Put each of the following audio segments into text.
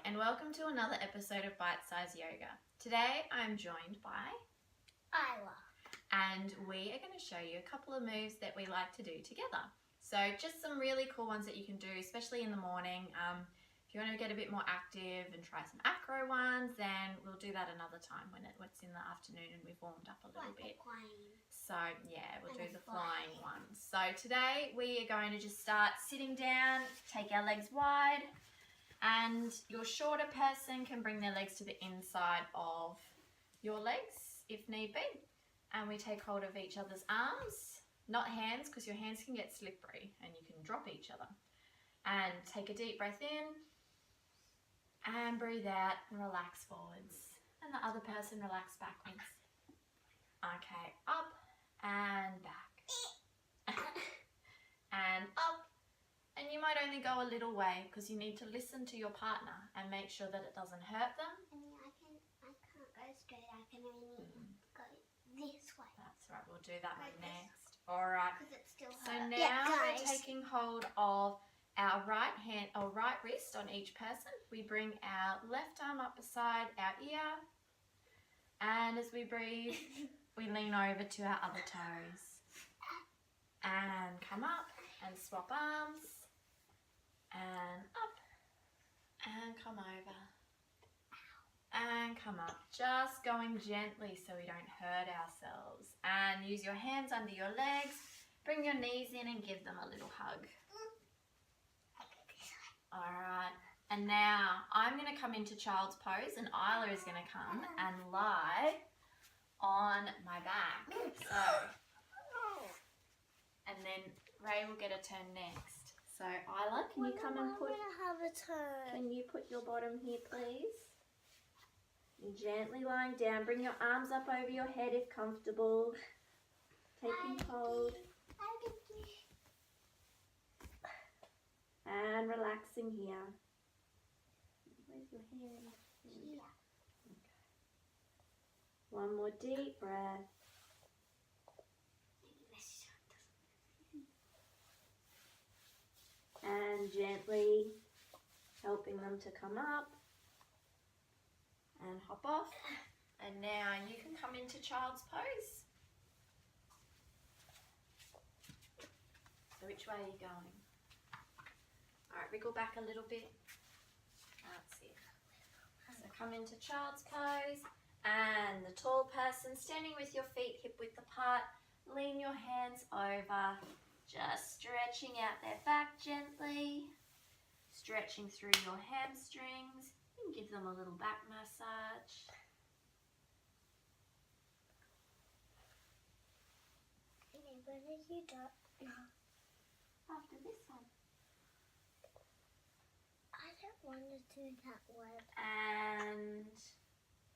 and welcome to another episode of Bite Size Yoga. Today I'm joined by Isla. And we are going to show you a couple of moves that we like to do together. So just some really cool ones that you can do, especially in the morning. If you want to get a bit more active and try some acro ones, then we'll do that another time when it's in the afternoon and we've warmed up a little bit. So yeah, we'll do the flying ones. So today we are going to just start sitting down, take our legs wide, and your shorter person can bring their legs to the inside of your legs if need be. And we take hold of each other's arms, not hands, because your hands can get slippery and you can drop each other. And take a deep breath in and breathe out and relax forwards. And the other person relax backwards. Okay, up and back. And up. And you might only go a little way because you need to listen to your partner and make sure that it doesn't hurt them. I mean, I can't go straight. I can only go this way. That's right. We'll do that one next. All right. Because it still hurts. So now we're taking hold of our right hand or right wrist on each person. We bring our left arm up beside our ear. And as we breathe, we lean over to our other toes. And come up and swap arms. And up, and come over, and come up, just going gently so we don't hurt ourselves. And use your hands under your legs, bring your knees in and give them a little hug. Alright, and now I'm going to come into child's pose and Isla is going to come and lie on my back. So, and then Ray will get a turn next. So Isla, can you come and put? I'm gonna have a turn. Can you put your bottom here, please? You're gently lying down. Bring your arms up over your head if comfortable. Taking hold. And relaxing here. Where's your hand? Here. Okay. One more deep breath. And gently helping them to come up and hop off. And now you can come into child's pose. So which way are you going? Alright, wriggle back a little bit. That's it. So come into child's pose. And the tall person standing with your feet hip width apart. Lean your hands over. Just stretching out their back gently, stretching through your hamstrings, and give them a little back massage. Okay, when are you done? After this one. I don't want to do that one. And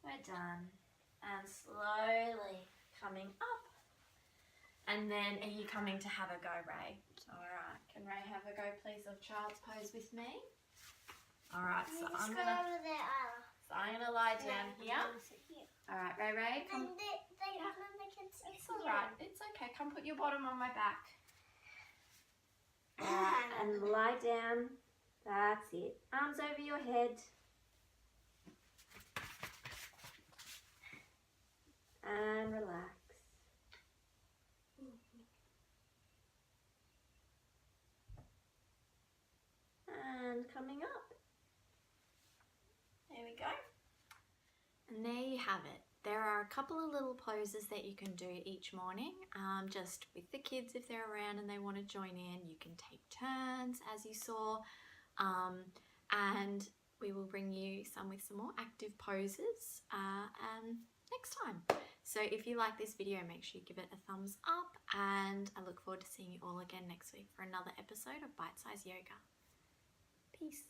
we're done. And slowly coming up. And then are you coming to have a go, Ray? Alright, can Ray have a go please of child's pose with me? Alright, so I'm gonna lie down here. Alright, Ray, come. It's alright, it's okay. Come put your bottom on my back. Alright, and lie down. That's it. Arms over your head. And relax. And coming up. There we go. And there you have it. There are a couple of little poses that you can do each morning, just with the kids if they're around and they want to join in. You can take turns as you saw, and we will bring you some with some more active poses next time. So if you like this video, make sure you give it a thumbs up, and I look forward to seeing you all again next week for another episode of Bite Size Yoga. Peace.